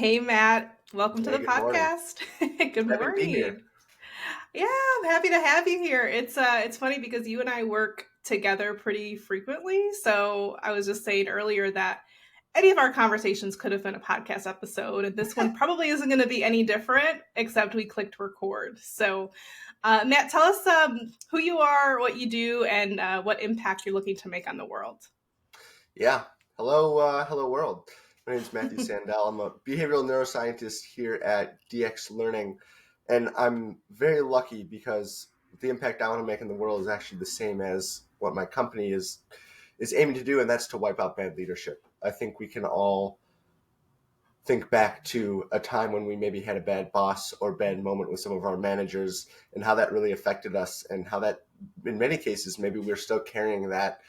Hey, Matt. Welcome to Hey, the good morning. podcast. Good Happy to be here. morning. Yeah, I'm happy to have you here. It's funny because you and I work together pretty frequently. So I was just saying earlier that any of our conversations could have been a podcast episode, and this one probably isn't going to be any different, except we clicked record. So, Matt, tell us who you are, what you do, and what impact you're looking to make on the world. Yeah. Hello, hello world. My name is Matthew Sandel. I'm a behavioral neuroscientist here at DX Learning, and I'm very lucky because the impact I want to make in the world is actually the same as what my company is aiming to do, and that's to wipe out bad leadership. I think we can all think back to a time when we maybe had a bad boss or bad moment with some of our managers and how that really affected us, and how that in many cases maybe we're still carrying that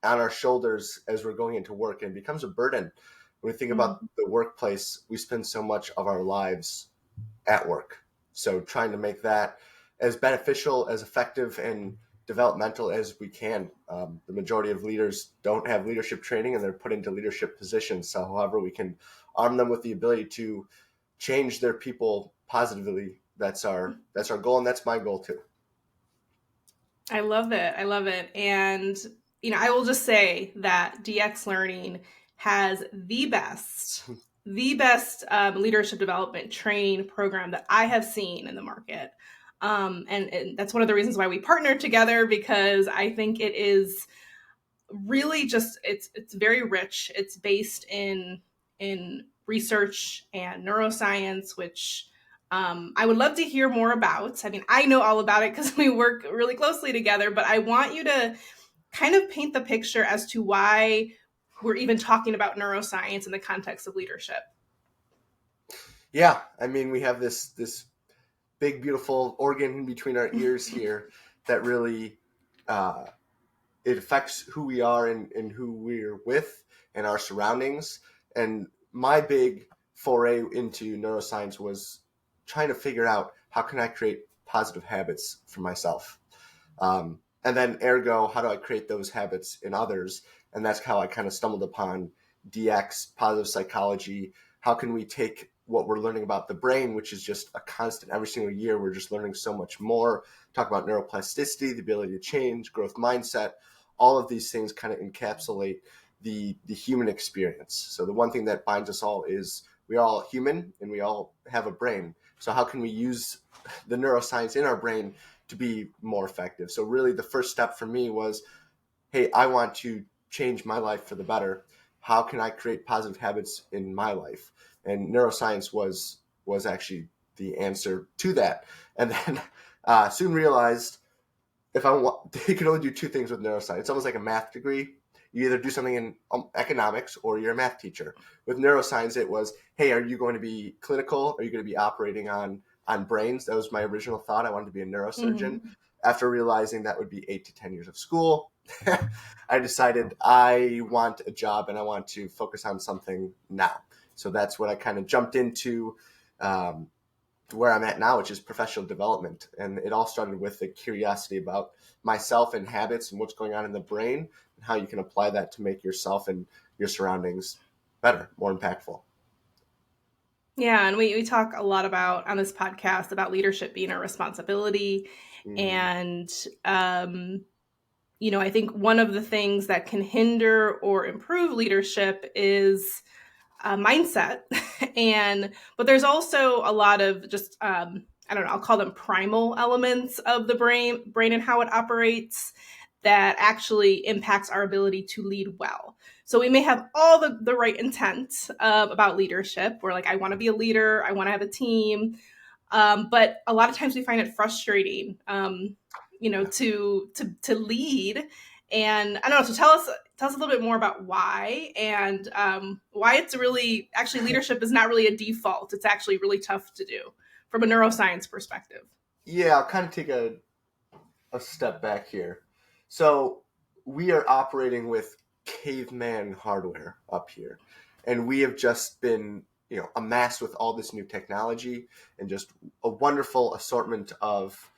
on our shoulders as we're going into work, and it becomes a burden. When we think about Mm. the workplace, we spend so much of our lives at work, so trying to make that as beneficial, as effective, and developmental as we can. The majority of leaders don't have leadership training, and they're put into leadership positions. So however we can arm them with the ability to change their people positively, that's our goal, and that's my goal too. I love it. I love it. And, I will just say that DX Learning has the best leadership development training program that I have seen in the market. And that's one of the reasons why we partnered together, because I think it is really just it's very rich. It's based in research and neuroscience, which I would love to hear more about. I mean, I know all about it because we work really closely together, but I want you to kind of paint the picture as to why we're even talking about neuroscience in the context of leadership. Yeah, I mean, we have this big beautiful organ in between our ears here that really uh, it affects who we are, and who we're with, and our surroundings. And my big foray into neuroscience was trying to figure out how can I create positive habits for myself. And then ergo, how do I create those habits in others? And that's how I kind of stumbled upon DX, positive psychology. How can we take what we're learning about the brain, which is just a constant every single year, we're just learning so much more, talk about neuroplasticity, the ability to change, growth mindset, all of these things kind of encapsulate the human experience. So the one thing that binds us all is we're all human and we all have a brain. So how can we use the neuroscience in our brain to be more effective? So really the first step for me was, hey, I want to change my life for the better. How can I create positive habits in my life? And neuroscience was actually the answer to that. And then soon realized if I want, you can only do two things with neuroscience. It's almost like a math degree. You either do something in economics or you're a math teacher. With neuroscience, it was, hey, are you going to be clinical? Are you going to be operating on brains? That was my original thought. I wanted to be a neurosurgeon. Mm-hmm. After realizing that would be 8 to 10 years of school, I decided I want a job and I want to focus on something now. So that's what I kind of jumped into. Where I'm at now, which is professional development. And it all started with the curiosity about myself and habits and what's going on in the brain, and how you can apply that to make yourself and your surroundings better, more impactful. Yeah, and we talk a lot about on this podcast about leadership being a responsibility. Mm, And I think one of the things that can hinder or improve leadership is mindset. But there's also a lot of just I don't know, I'll call them primal elements of the brain and how it operates that actually impacts our ability to lead well. So we may have all the right intent about leadership. We're like, I want to be a leader, I want to have a team, but a lot of times we find it frustrating, yeah. to lead. And I don't know. So tell us a little bit more about why, and why it's really actually leadership is not really a default. It's actually really tough to do from a neuroscience perspective. Yeah, I'll kind of take a step back here. So we are operating with caveman hardware up here, and we have just been, amassed with all this new technology and just a wonderful assortment of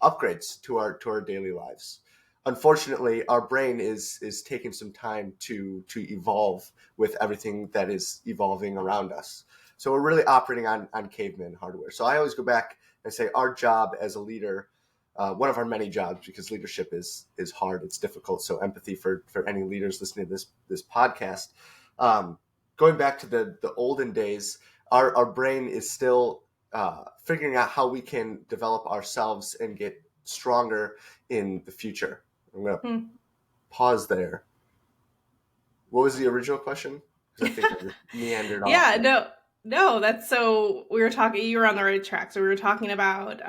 upgrades to our daily lives. Unfortunately, our brain is taking some time to evolve with everything that is evolving around us. So we're really operating on caveman hardware. So I always go back and say our job as a leader, one of our many jobs, because leadership is hard, it's difficult. So empathy for any leaders listening to this podcast. Going back to the olden days, our brain is still figuring out how we can develop ourselves and get stronger in the future. I'm going to pause there. What was the original question? Because I think I just meandered off. Yeah, no, that's so we were talking, you were on the right track. So we were talking about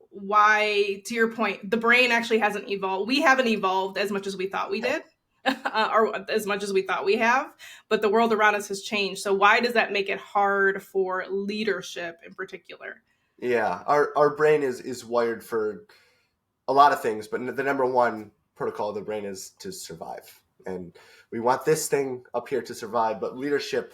why, to your point, the brain actually hasn't evolved. We haven't evolved as much as we thought we did, or as much as we thought we have, but the world around us has changed. So why does that make it hard for leadership in particular? Yeah, our brain is wired for a lot of things, but the number one protocol of the brain is to survive. And we want this thing up here to survive, but leadership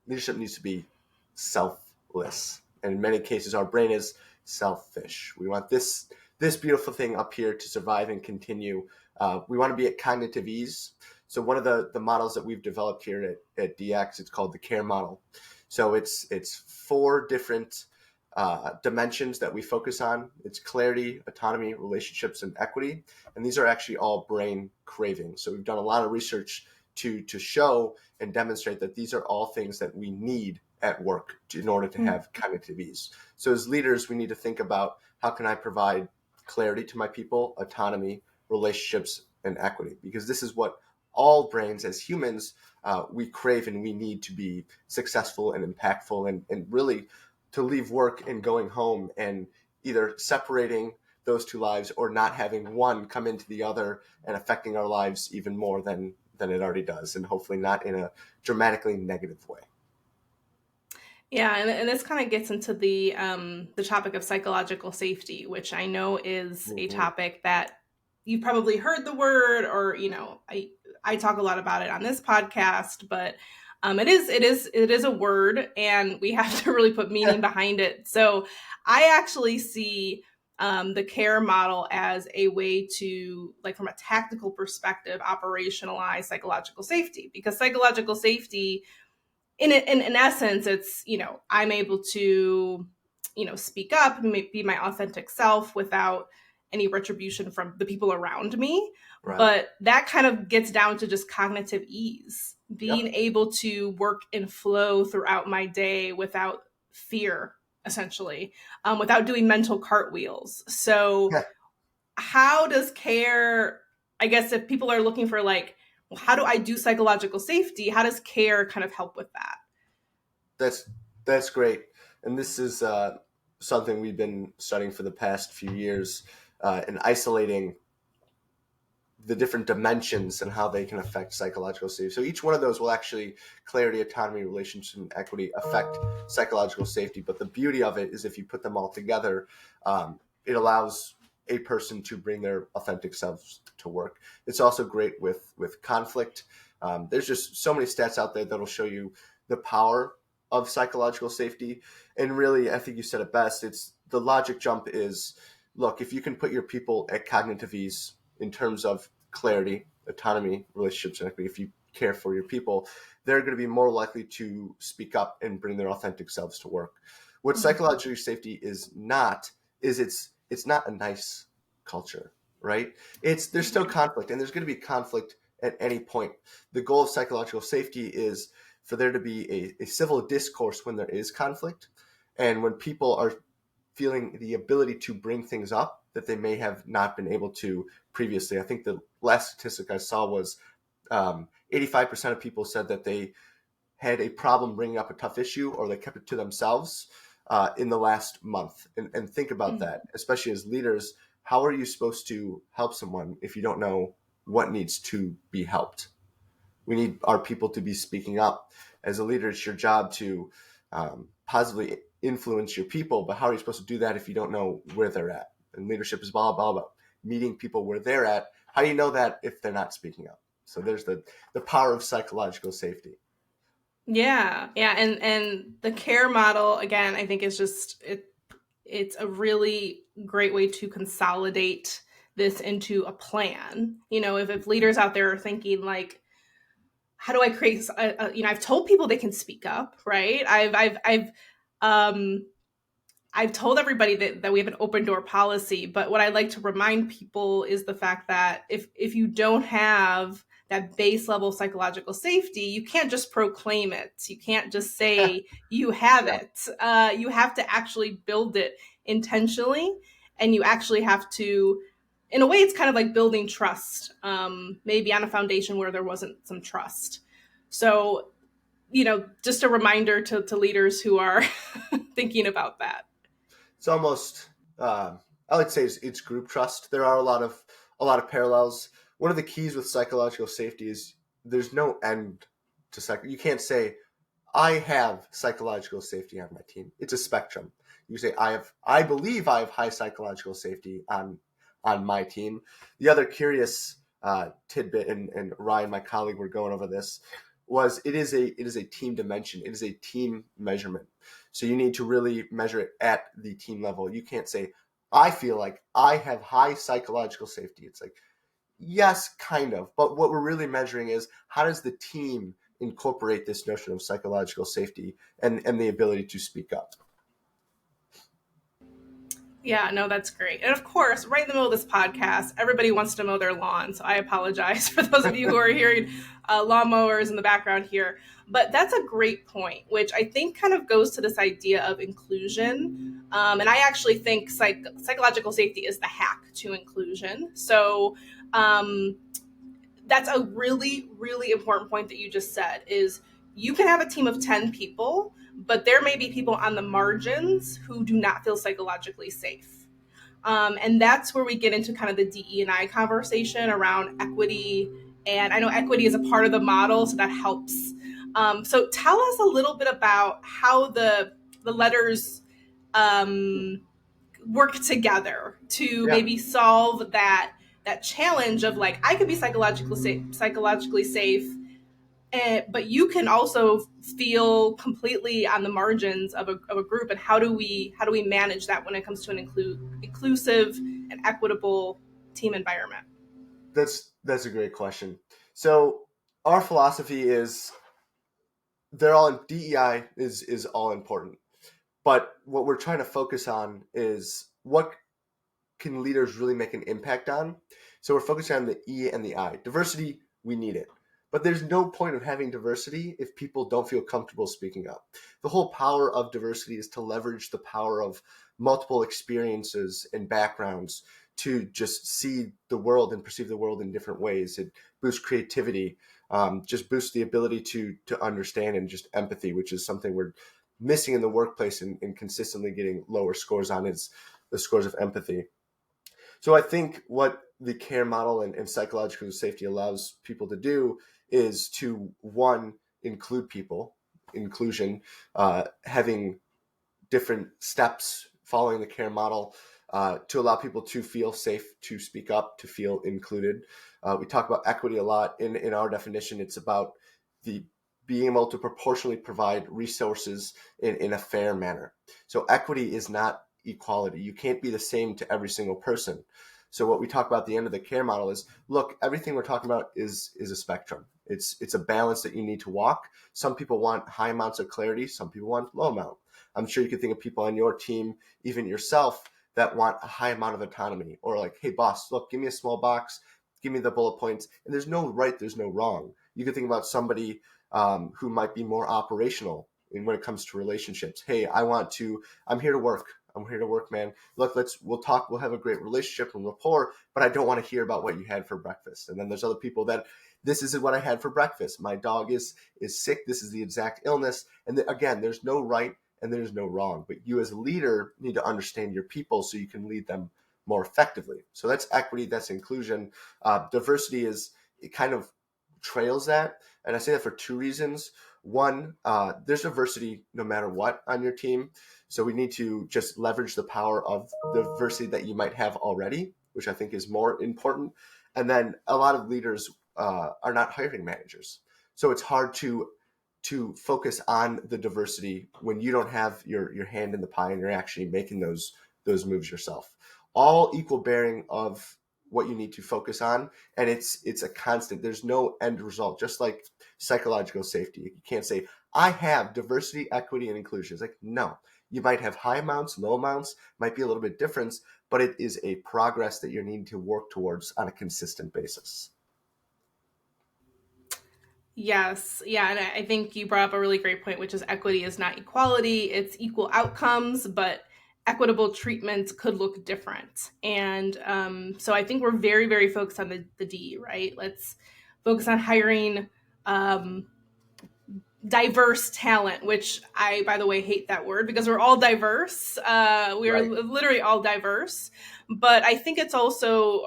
needs to be selfless. And in many cases, our brain is selfish. We want this beautiful thing up here to survive and continue. We want to be at cognitive ease. So one of the models that we've developed here at DX, it's called the CARE model. So it's 4 different dimensions that we focus on. It's clarity, autonomy, relationships, and equity. And these are actually all brain cravings. So we've done a lot of research to show and demonstrate that these are all things that we need at work in order to have cognitive ease. So as leaders, we need to think about, how can I provide clarity to my people, autonomy, relationships, and equity? Because this is what all brains as humans, we crave and we need to be successful and impactful, and really to leave work and going home and either separating those 2 lives or not having one come into the other and affecting our lives even more than it already does, and hopefully not in a dramatically negative way. Yeah, and this kind of gets into the topic of psychological safety, which I know is a topic that you've probably heard the word, or I talk a lot about it on this podcast, but it is a word, and we have to really put meaning behind it. So I actually see the CARE model as a way to, like, from a tactical perspective, operationalize psychological safety, because psychological safety, in essence, it's, I'm able to, speak up and be my authentic self without any retribution from the people around me. Right. But that kind of gets down to just cognitive ease, being Yep. able to work and flow throughout my day without fear, essentially, without doing mental cartwheels. So Yeah. how does CARE, I guess, if people are looking for, like, well, how do I do psychological safety? How does CARE kind of help with that? That's great. And this is something we've been studying for the past few years, in isolating the different dimensions and how they can affect psychological safety. So each one of those will actually, clarity, autonomy, relationship, and equity, affect psychological safety. But the beauty of it is, if you put them all together, it allows a person to bring their authentic selves to work. It's also great with conflict. There's just so many stats out there that'll show you the power of psychological safety. And really, I think you said it best. It's the logic jump is, look, if you can put your people at cognitive ease in terms of clarity, autonomy, relationships, and equity, if you care for your people, they're going to be more likely to speak up and bring their authentic selves to work. What psychological safety is not, is it's not a nice culture, right? There's still conflict, and there's going to be conflict at any point. The goal of psychological safety is for there to be a civil discourse when there is conflict, and when people are feeling the ability to bring things up that they may have not been able to previously. I think the last statistic I saw was 85% of people said that they had a problem bringing up a tough issue, or they kept it to themselves in the last month. And think about that, especially as leaders. How are you supposed to help someone if you don't know what needs to be helped? We need our people to be speaking up. As a leader, it's your job to positively influence your people, but how are you supposed to do that if you don't know where they're at? And leadership is all about meeting people where they're at. How do you know that if they're not speaking up? So there's the power of psychological safety. Yeah, and the CARE model, again, I think is just it's a really great way to consolidate this into a plan. If leaders out there are thinking, like, how do I create I've told people they can speak up, right? Um I've told everybody that we have an open door policy, but what I like to remind people is the fact that if you don't have that base level psychological safety, you can't just proclaim it. You can't just say you have Yeah. it. You have to actually build it intentionally, and you actually have to, in a way, it's kind of like building trust, maybe on a foundation where there wasn't some trust. So, just a reminder to leaders who are thinking about that. It's almost I would say it's group trust. There are a lot of parallels. One of the keys with psychological safety is there's no end to you can't say I have psychological safety on my team. It's a spectrum. You say I believe I have high psychological safety on my team. The other curious tidbit, and Ryan, my colleague, were going over this, was it is a team dimension. It is a team measurement. So you need to really measure it at the team level. You can't say I feel like I have high psychological safety. It's like, yes, kind of. But what we're really measuring is how does the team incorporate this notion of psychological safety and the ability to speak up. Yeah, no, that's great. And of course, right in the middle of this podcast, everybody wants to mow their lawn. So I apologize for those of you who are hearing lawnmowers in the background here. But that's a great point, which I think kind of goes to this idea of inclusion. And I actually think psychological safety is the hack to inclusion. So um, that's a really, really important point that you just said is you can have a team of 10 people, but there may be people on the margins who do not feel psychologically safe. And that's where we get into kind of the DE&I conversation around equity. And I know equity is a part of the model, so that helps. So tell us a little bit about how the letters um, work together to Yeah, maybe solve that challenge of like I could be psychologically safe, but you can also feel completely on the margins of a group. And how do we manage that when it comes to an inclusive and equitable team environment? that's a great question. So our philosophy is they're all DEI is all important, but what we're trying to focus on is what can leaders really make an impact on? So we're focusing on the E and the I. Diversity, we need it. But there's no point of having diversity if people don't feel comfortable speaking up. The whole power of diversity is to leverage the power of multiple experiences and backgrounds to just see the world and perceive the world in different ways. It boosts creativity, just boosts the ability to understand and just empathy, which is something we're missing in the workplace and consistently getting lower scores on is the scores of empathy. So I think what the care model and psychological safety allows people to do is to, one, include people, inclusion, having different steps following the care model to allow people to feel safe, to speak up, to feel included. We talk about equity a lot. In our definition, it's about the being able to proportionally provide resources in a fair manner. So equity is not equality. You can't be the same to every single person. So what we talk about at the end of the care model is, look, everything we're talking about is a spectrum. It's a balance that you need to walk. Some people want high amounts of clarity. Some people want low amount. I'm sure you can think of people on your team, even yourself, that want a high amount of autonomy, or like, hey, boss, look, give me a small box, give me the bullet points. And there's no right, there's no wrong. You can think about somebody who might be more operational when it comes to relationships. Hey, I'm here to work. I'm here to work, man. Look, we'll talk. We'll have a great relationship and rapport, but I don't want to hear about what you had for breakfast. And then there's other people that this isn't what I had for breakfast. My dog is sick. This is the exact illness. And again, there's no right and there's no wrong. But you as a leader need to understand your people so you can lead them more effectively. So that's equity. That's inclusion. Diversity it kind of trails that. And I say that for two reasons. One, there's diversity no matter what on your team. So we need to just leverage the power of the diversity that you might have already, which I think is more important. And then a lot of leaders are not hiring managers. So it's hard to focus on the diversity when you don't have your hand in the pie and you're actually making those moves yourself. All equal bearing of what you need to focus on, and it's a constant. There's no end result. Just like psychological safety. You can't say, I have diversity, equity, and inclusion. It's like, no. You might have high amounts, low amounts, might be a little bit different, but it is a progress that you're needing to work towards on a consistent basis. Yes. Yeah. And I think you brought up a really great point, which is equity is not equality, it's equal outcomes, but equitable treatment could look different. And so I think we're very, very focused on the D, right? Let's focus on hiring um, diverse talent, which I, by the way, hate that word because we're all diverse. We are Right. literally all diverse. But I think it's also,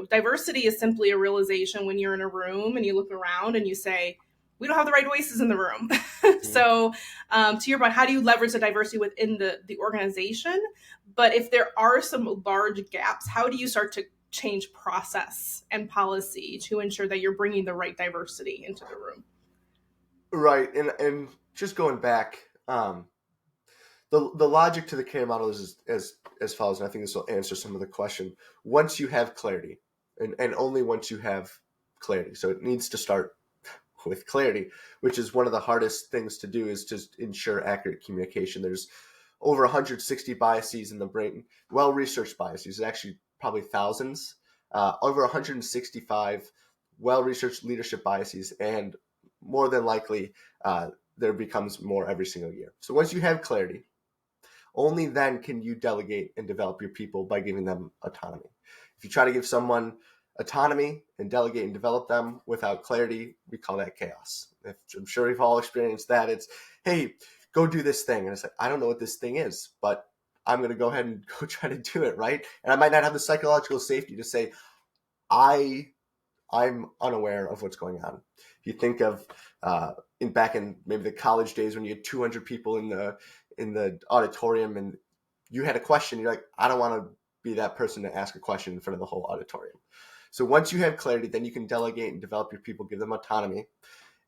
diversity is simply a realization when you're in a room and you look around and you say, we don't have the right voices in the room. Mm-hmm. So, to your point, how do you leverage the diversity within the organization? But if there are some large gaps, how do you start to change process and policy to ensure that you're bringing the right diversity into the room? Right. And just going back, the logic to the care model is as follows, and I think this will answer some of the question. Once you have clarity, and only once you have clarity, so it needs to start with clarity, which is one of the hardest things to do, is just ensure accurate communication. There's over 160 biases in the brain, well-researched biases, actually probably thousands, over 165 well-researched leadership biases, and more than likely there becomes more every single year. So once you have clarity, only then can you delegate and develop your people by giving them autonomy. If you try to give someone autonomy and delegate and develop them without clarity, we call that chaos. I'm sure we've all experienced that. It's, hey, go do this thing. And it's like, I don't know what this thing is, but I'm going to go ahead and go try to do it, right? And I might not have the psychological safety to say, I'm unaware of what's going on. If you think of back in maybe the college days when you had 200 people in the auditorium and you had a question, you're like, I don't want to be that person to ask a question in front of the whole auditorium. So once you have clarity, then you can delegate and develop your people, give them autonomy.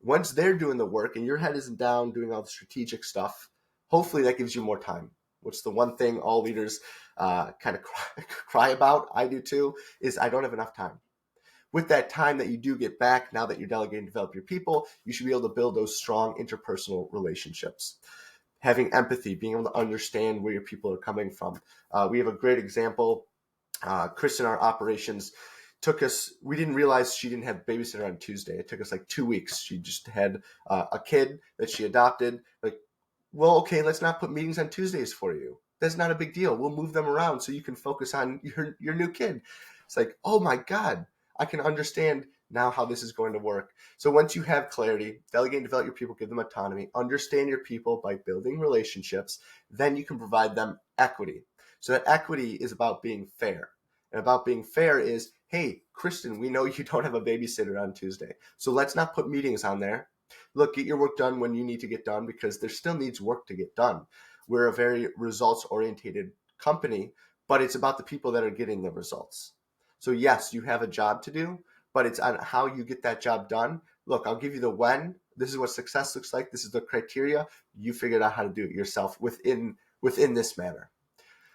Once they're doing the work and your head isn't down doing all the strategic stuff, hopefully that gives you more time. What's the one thing all leaders kind of cry about? I do too, is I don't have enough time. With that time that you do get back, now that you're delegating to develop your people, you should be able to build those strong interpersonal relationships. Having empathy, being able to understand where your people are coming from. We have a great example. Chris in our operations we didn't realize she didn't have a babysitter on Tuesday. It took us like 2 weeks. She just had a kid that she adopted. Like, well, okay, let's not put meetings on Tuesdays for you. That's not a big deal. We'll move them around so you can focus on your new kid. It's like, oh my God, I can understand now how this is going to work. So once you have clarity, delegate and develop your people, give them autonomy, understand your people by building relationships, then you can provide them equity. So that equity is about being fair. And about being fair is, hey, Kristen, we know you don't have a babysitter on Tuesday, so let's not put meetings on there. Look, get your work done when you need to get done, because there still needs work to get done. We're a very results-oriented company, but it's about the people that are getting the results. So yes, you have a job to do, but it's on how you get that job done. Look, I'll give you the when. This is what success looks like. This is the criteria. You figured out how to do it yourself within this manner.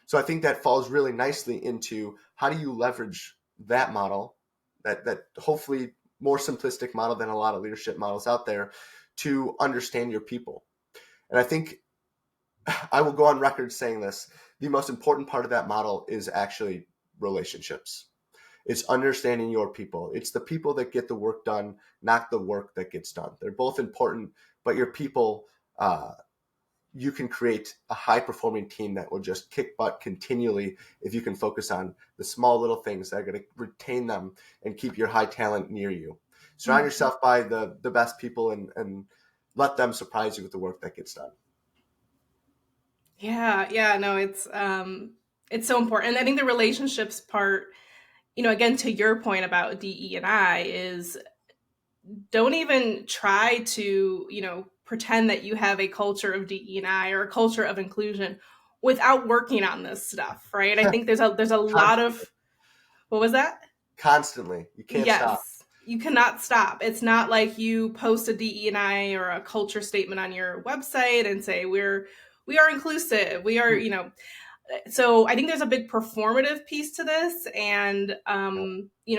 So I think that falls really nicely into how do you leverage that model, that hopefully more simplistic model than a lot of leadership models out there, to understand your people. And I think I will go on record saying this. The most important part of that model is actually relationships. It's understanding your people. It's the people that get the work done, not the work that gets done. They're both important, but your people, you can create a high-performing team that will just kick butt continually if you can focus on the small little things that are going to retain them and keep your high talent near you. Surround yourself by the best people and let them surprise you with the work that gets done. Yeah, no, it's so important. And I think the relationships part, again, to your point about DE and I, is don't even try to, pretend that you have a culture of DE and I or a culture of inclusion without working on this stuff, right? I think there's a lot of, what was that? Constantly. You can't stop. Yes. You cannot stop. It's not like you post a DE&I or a culture statement on your website and say we are inclusive. We are, So I think there's a big performative piece to this. And,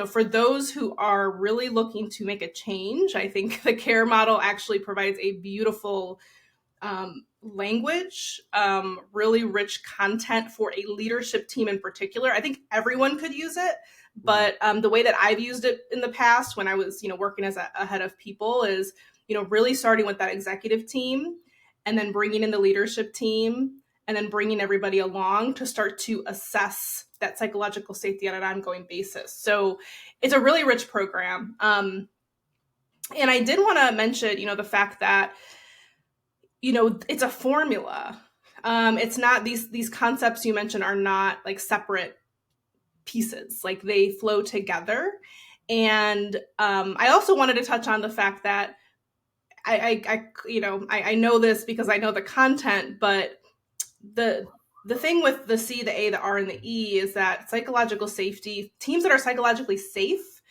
for those who are really looking to make a change, I think the care model actually provides a beautiful language, really rich content for a leadership team in particular. I think everyone could use it, but the way that I've used it in the past when I was, working as a head of people is, really starting with that executive team and then bringing in the leadership team and then bringing everybody along to start to assess that psychological safety on an ongoing basis. So it's a really rich program. And I did want to mention, the fact that it's a formula. It's not these concepts you mentioned are not like separate pieces, like they flow together. And I also wanted to touch on the fact that I know this because I know the content, but the thing with the C, the A, the R, and the E is that psychological safety teams that are psychologically safe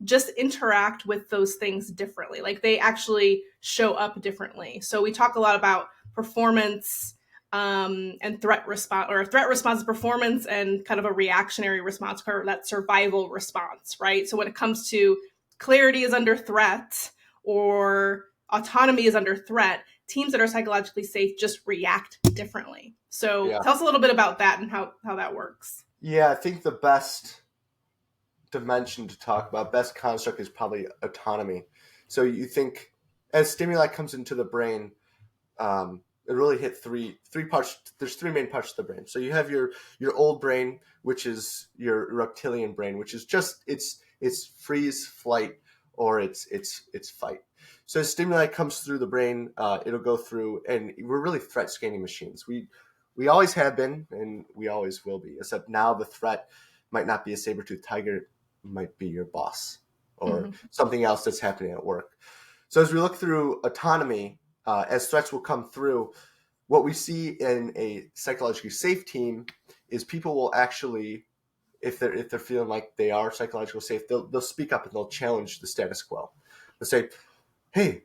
just interact with those things differently. Like they actually show up differently. So we talk a lot about performance and threat response, or threat response performance, and kind of a reactionary response, or that survival response, right? So when it comes to clarity is under threat or autonomy is under threat, teams that are psychologically safe just react differently. So Yeah. tell us a little bit about that and how that works. Yeah, I think the best dimension to talk about, best construct, is probably autonomy. So you think as stimuli comes into the brain, it really hit three parts. There's three main parts of the brain. So you have your old brain, which is your reptilian brain, which is just it's freeze, flight, or it's fight. So as stimuli comes through the brain, it'll go through, and we're really threat scanning machines. We always have been, and we always will be. Except now the threat might not be a saber-toothed tiger; it might be your boss or something else that's happening at work. So as we look through autonomy, as threats will come through, what we see in a psychologically safe team is people will actually, if they're feeling like they are psychologically safe, they'll speak up and they'll challenge the status quo. They'll say, "Hey,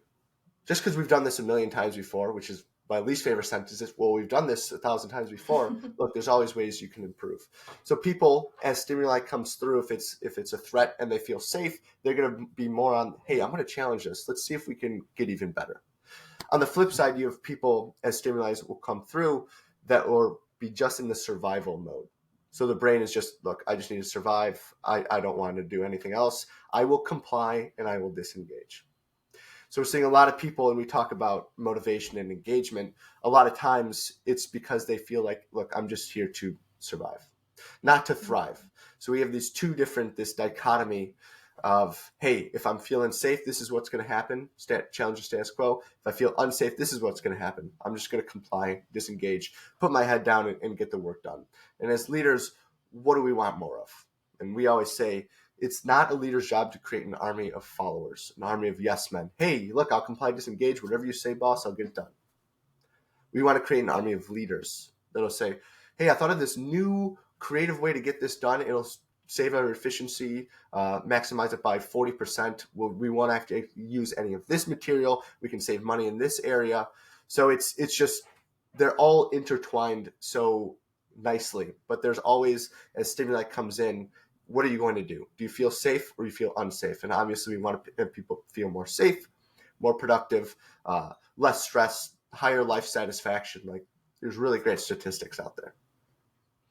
just because we've done this a million times before," which is my least favorite sentence, is, "Well, we've done this 1,000 times before. Look, there's always ways you can improve." So people, as stimuli comes through, if it's a threat and they feel safe, they're going to be more on, "Hey, I'm going to challenge this. Let's see if we can get even better." On the flip side, you have people, as stimuli will come through, that will be just in the survival mode. So the brain is just, "Look, I just need to survive. I don't want to do anything else. I will comply and I will disengage." So we're seeing a lot of people, and we talk about motivation and engagement. A lot of times it's because they feel like, "Look, I'm just here to survive, not to thrive." So we have this dichotomy of, "Hey, if I'm feeling safe, this is what's going to happen. Challenge the status quo. If I feel unsafe, this is what's going to happen. I'm just going to comply, disengage, put my head down, and get the work done." And as leaders, what do we want more of? And we always say, it's not a leader's job to create an army of followers, an army of yes men. "Hey, look, I'll comply, disengage. Whatever you say, boss, I'll get it done." We want to create an army of leaders that'll say, "Hey, I thought of this new creative way to get this done. It'll save our efficiency, maximize it by 40%. We won't have to use any of this material. We can save money in this area." So it's just, they're all intertwined so nicely. But there's always, as stimuli comes in, what are you going to do? Do you feel safe or you feel unsafe? And obviously we want to have people feel more safe, more productive, less stress, higher life satisfaction. Like, there's really great statistics out there.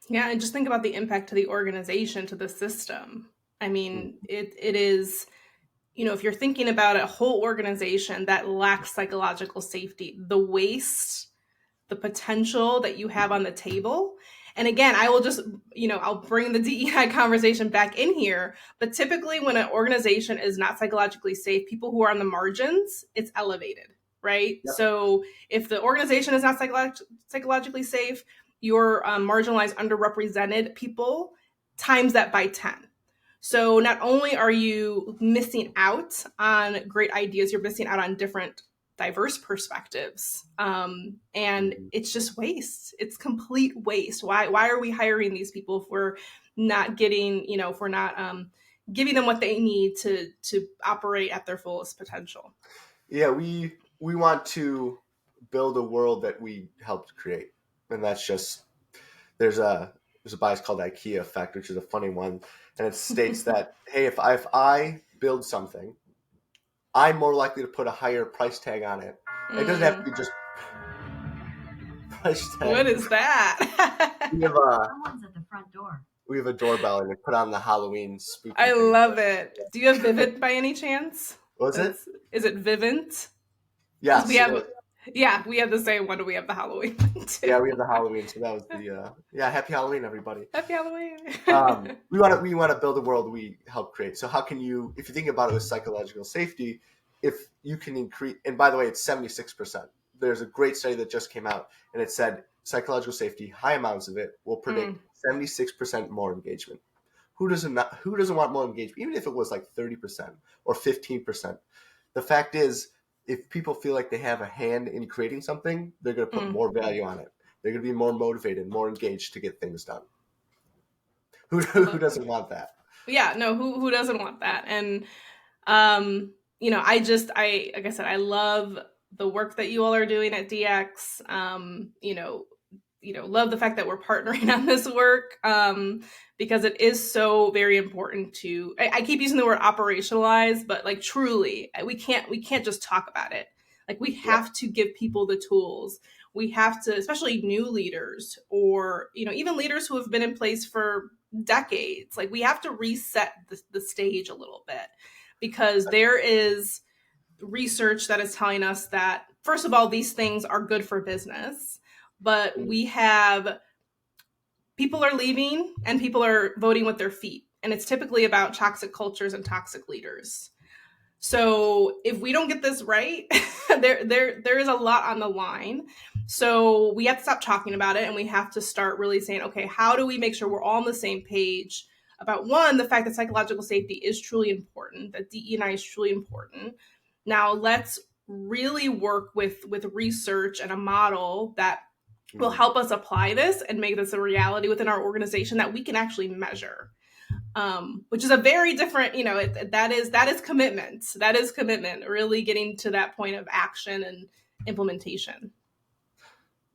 Yeah, and just think about the impact to the organization, to the system. I Mm. mean, it is, if you're thinking about a whole organization that lacks psychological safety, the waste, the potential that you have on the table. And again, I will just, I'll bring the DEI conversation back in here. But typically, when an organization is not psychologically safe, people who are on the margins, it's elevated, right? Yep. So if the organization is not psychologically safe, your marginalized, underrepresented people times that by 10. So not only are you missing out on great ideas, you're missing out on different diverse perspectives. And Mhm. it's just waste. It's complete waste. Why are we hiring these people if we're not getting, if we're not giving them what they need to operate at their fullest potential? Yeah, we want to build a world that we helped create, and there's a bias called IKEA effect, which is a funny one, and it states that, hey, if I build something, I'm more likely to put a higher price tag on it. It doesn't have to be just price What tag. is that? We have a Someone's at the front door. we have a doorbell, and we put on the Halloween spooky I thing. love it. Do you have Vivint by any chance? Was it? Is it Vivint? Because we Yes, it have, is. yeah, we have the same one. We have the Halloween one too. Yeah, we have the Halloween, so that was happy Halloween, everybody. Happy Halloween. We want to build a world we help create. So how can you, if you think about it with psychological safety, if you can increase, and by the way, it's 76%. There's a great study that just came out, and it said psychological safety, high amounts of it will predict 76% more engagement. Who doesn't want more engagement, even if it was like 30% or 15%? The fact is, if people feel like they have a hand in creating something, they're going to put more value on it. They're going to be more motivated, more engaged to get things done. Who doesn't want that? Yeah, no, who doesn't want that? And like I said, I love the work that you all are doing at DX. Love the fact that we're partnering on this work, because it is so very important to, I keep using the word operationalize, but like truly, we can't just talk about it. Like we have to give people the tools. We have to, especially new leaders or, even leaders who have been in place for decades, like we have to reset the stage a little bit, because there is research that is telling us that, first of all, these things are good for business, but we have people are leaving and people are voting with their feet. And it's typically about toxic cultures and toxic leaders. So if we don't get this right, there is a lot on the line. So we have to stop talking about it, and we have to start really saying, okay, how do we make sure we're all on the same page about, one, the fact that psychological safety is truly important, that DE&I is truly important. Now let's really work with research and a model that will help us apply this and make this a reality within our organization that we can actually measure. Which is a very different, that is commitment. That is commitment, really getting to that point of action and implementation.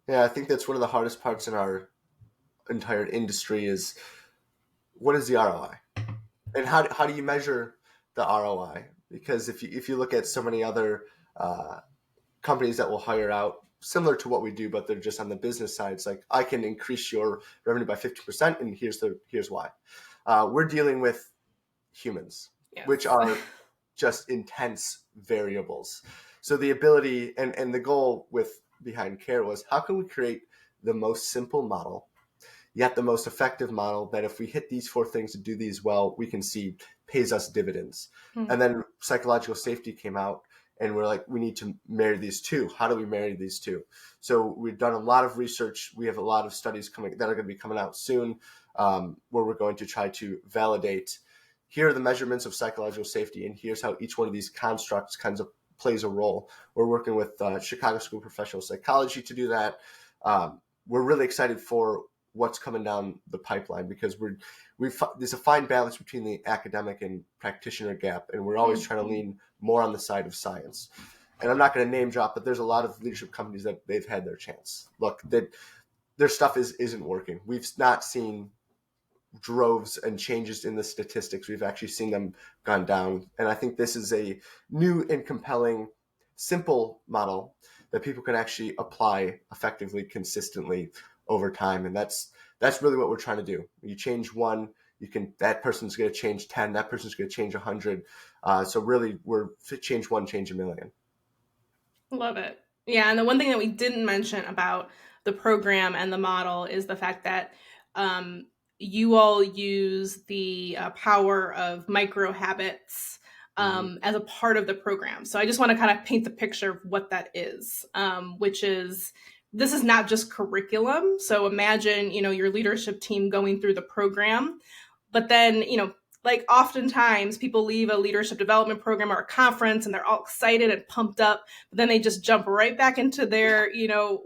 Yeah, I think that's one of the hardest parts in our entire industry is, what is the ROI? And how do you measure the ROI? Because if you look at so many other companies that will hire out, similar to what we do, but they're just on the business side, it's like, I can increase your revenue by 50%, and here's why. We're dealing with humans, yes, which are just intense variables. So the ability and the goal behind CARE was, how can we create the most simple model, yet the most effective model, that if we hit these 4 things to do these well, we can see pays us dividends. Mm-hmm. And then psychological safety came out, and we're like, we need to marry these two. How do we marry these two? So we've done a lot of research. We have a lot of studies that are going to be coming out soon, where we're going to try to validate, here are the measurements of psychological safety, and here's how each one of these constructs kinds of plays a role. We're working with Chicago School of Professional Psychology to do that. We're really excited for what's coming down the pipeline, because there's a fine balance between the academic and practitioner gap, and we're always trying to lean more on the side of science. And I'm not going to name drop, but there's a lot of leadership companies that they've had their chance. Look, that their stuff isn't working. We've not seen droves and changes in the statistics. We've actually seen them gone down. And I think this is a new and compelling, simple model that people can actually apply effectively, consistently over time. And that's really what we're trying to do. You change one, that person's going to change 10, that person's going to change 100. So really, we're change one, change a million. Love it. Yeah. And the one thing that we didn't mention about the program and the model is the fact that you all use the power of micro habits as a part of the program. So I just want to kind of paint the picture of what that is, which is, this is not just curriculum. So imagine, your leadership team going through the program, but then, like oftentimes people leave a leadership development program or a conference and they're all excited and pumped up, but then they just jump right back into their,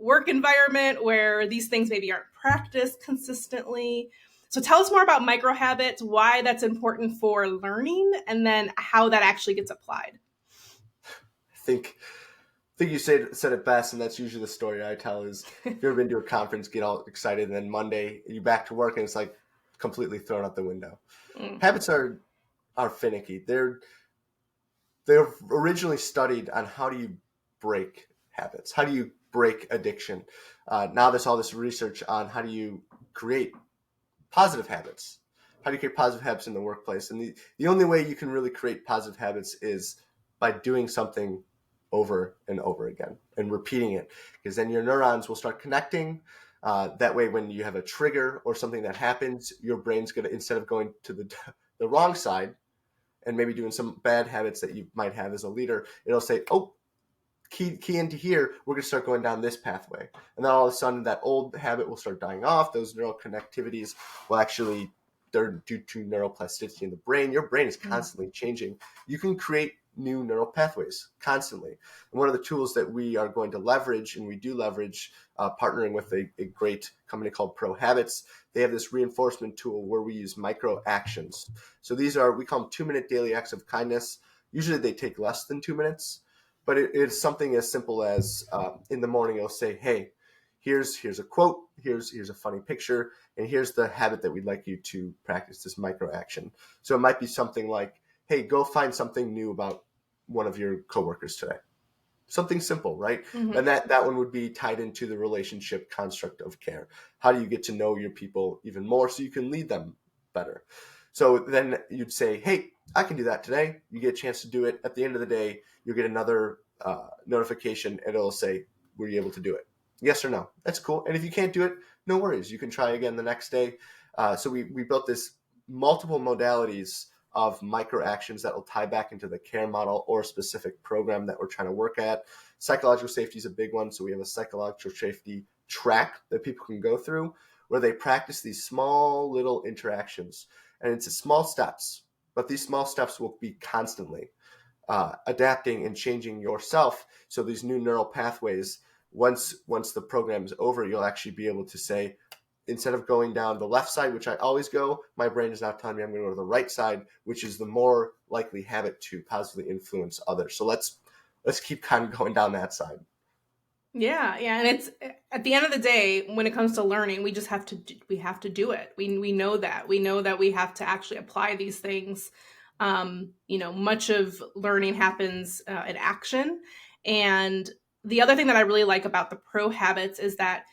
work environment where these things maybe aren't practiced consistently. So tell us more about micro habits, why that's important for learning, and then how that actually gets applied. I think think you said it best, and that's usually the story I tell is if you've ever been to a conference, get all excited, and then Monday you back to work and it's like completely thrown out the window. Mm. Habits are finicky. They're originally studied on how do you break habits, how do you break addiction. Now there's all this research on how do you create positive habits. How do you create positive habits in the workplace? And the only way you can really create positive habits is by doing something over and over again and repeating it, because then your neurons will start connecting. That way, when you have a trigger or something that happens, your brain's going to, instead of going to the wrong side and maybe doing some bad habits that you might have as a leader, it'll say, oh, key into here, we're going to start going down this pathway. And then all of a sudden that old habit will start dying off. Those neural connectivities will actually, they're due to neuroplasticity in the brain. Your brain is constantly changing. You can create new neural pathways constantly. And one of the tools that we are going to leverage, and we do leverage, partnering with a great company called Pro Habits, they have this reinforcement tool where we use micro actions. So these are, we call them 2-minute daily acts of kindness. Usually they take less than 2 minutes. But it's something as simple as in the morning, I'll say, hey, here's a quote, here's a funny picture, and here's the habit that we'd like you to practice, this micro action. So it might be something like, hey, go find something new about one of your coworkers today. Something simple, right? Mm-hmm. And that one would be tied into the relationship construct of care. How do you get to know your people even more so you can lead them better? So then you'd say, hey, I can do that today. You get a chance to do it. At the end of the day, you'll get another notification and it'll say, were you able to do it? Yes or no. That's cool. And if you can't do it, no worries. You can try again the next day. So we built this multiple modalities of micro actions that will tie back into the care model or a specific program that we're trying to work at. Psychological safety is a big one. So we have a psychological safety track that people can go through where they practice these small little interactions. And it's small steps, but these small steps will be constantly adapting and changing yourself. So these new neural pathways, once the program is over, you'll actually be able to say, instead of going down the left side, which I always go, my brain is now telling me I'm going to go to the right side, which is the more likely habit to positively influence others. So let's keep kind of going down that side. Yeah, and it's at the end of the day, when it comes to learning, we just have to do it. We know that we have to actually apply these things. Much of learning happens in action, and the other thing that I really like about the Pro Habits is that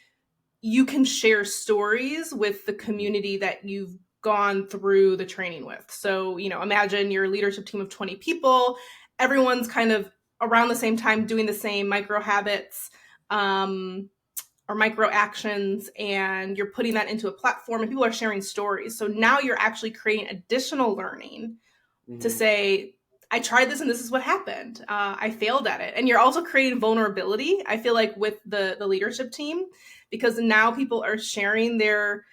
you can share stories with the community that you've gone through the training with. So, imagine your leadership team of 20 people, everyone's kind of around the same time doing the same micro habits or micro actions, and you're putting that into a platform and people are sharing stories. So now you're actually creating additional learning to say, I tried this and this is what happened. I failed at it. And you're also creating vulnerability, I feel like, with the leadership team, because now people are sharing their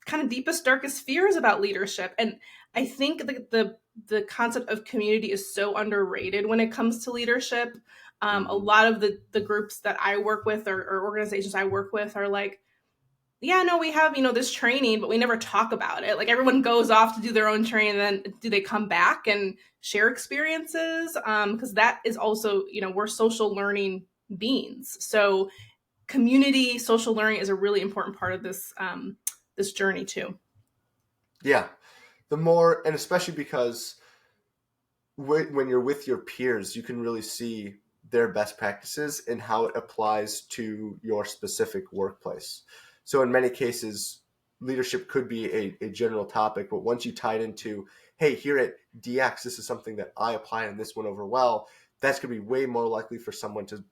kind of deepest, darkest fears about leadership. And I think the concept of community is so underrated when it comes to leadership. A lot of the groups that I work with or organizations I work with are like, yeah, no, we have, this training, but we never talk about it. Like everyone goes off to do their own training, and then do they come back and share experiences? Because that is also, we're social learning beings. So community social learning is a really important part of this journey too. Yeah. The more, and especially because when you're with your peers, you can really see their best practices and how it applies to your specific workplace. So in many cases, leadership could be a general topic, but once you tie it into, hey, here at DX, this is something that I apply and this went over well, that's going to be way more likely for someone to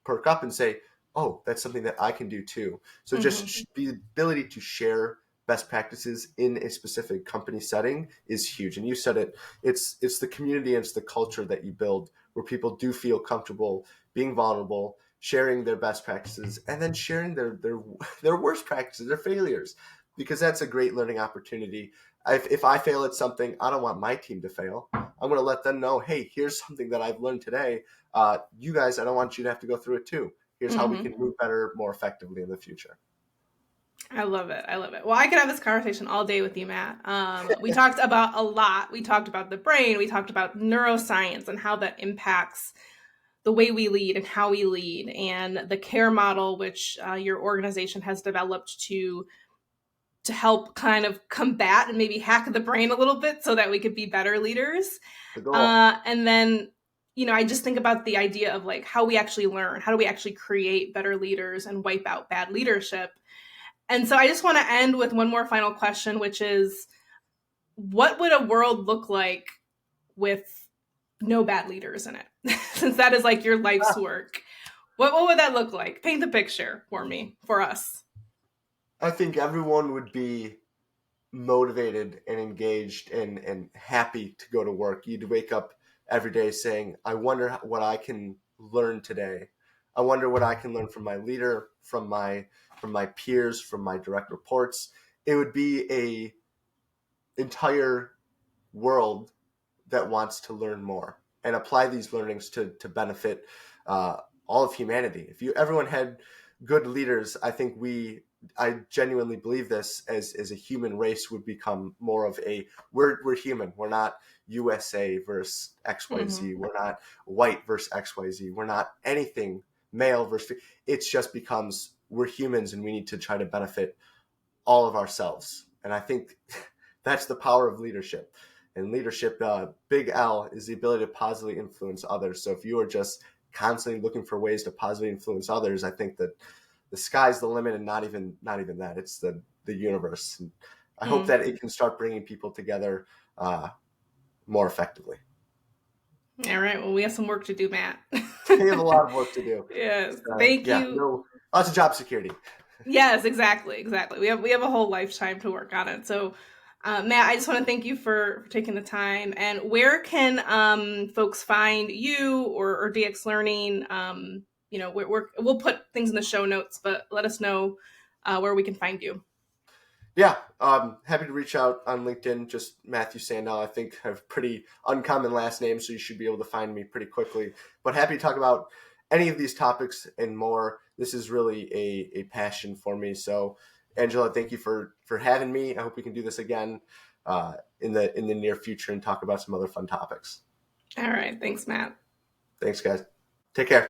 perk up and say, oh, that's something that I can do too. So just the ability to share best practices in a specific company setting is huge. And you said it, it's the community and it's the culture that you build where people do feel comfortable being vulnerable, sharing their best practices, and then sharing their worst practices, their failures, because that's a great learning opportunity. If I fail at something, I don't want my team to fail. I'm going to let them know, hey, here's something that I've learned today. You guys, I don't want you to have to go through it too. Here's how we can move better, more effectively in the future. I love it. Well, I could have this conversation all day with you, Matt. We talked about a lot. We talked about the brain. We talked about neuroscience and how that impacts the way we lead and how we lead, and the care model, which your organization has developed to help kind of combat and maybe hack the brain a little bit so that we could be better leaders. The goal. And then, I just think about the idea of like how we actually learn, how do we actually create better leaders and wipe out bad leadership. And so I just want to end with one more final question, which is, what would a world look like with no bad leaders in it? Since that is like your life's work. What would that look like? Paint the picture for me, for us. I think everyone would be motivated and engaged and happy to go to work. You'd wake up every day saying, I wonder what I can learn today. I wonder what I can learn from my leader, from my peers, from my direct reports. It would be a entire world that wants to learn more and apply these learnings to benefit all of humanity. If everyone had good leaders, I genuinely believe this, as a human race would become more of we're human. We're not USA versus XYZ. Mm-hmm. We're not white versus XYZ. We're not anything male versus, it just becomes we're humans and we need to try to benefit all of ourselves. And I think that's the power of leadership. And leadership, big L, is the ability to positively influence others. So if you are just constantly looking for ways to positively influence others, I think that the sky's the limit, and not even that. It's the universe. And I hope that it can start bringing people together more effectively. All right. Well, we have some work to do, Matt. We have a lot of work to do. Yes. Thank you. No, lots of job security. Yes, exactly. We have a whole lifetime to work on it. So, Matt, I just want to thank you for taking the time. And where can folks find you or DX Learning? We'll put things in the show notes, but let us know where we can find you. Yeah, happy to reach out on LinkedIn. Just Matthew Sandel. I think I have pretty uncommon last name, so you should be able to find me pretty quickly. But happy to talk about any of these topics and more. This is really a passion for me. So, Angela, thank you for having me. I hope we can do this again in the near future and talk about some other fun topics. All right. Thanks, Matt. Thanks, guys. Take care.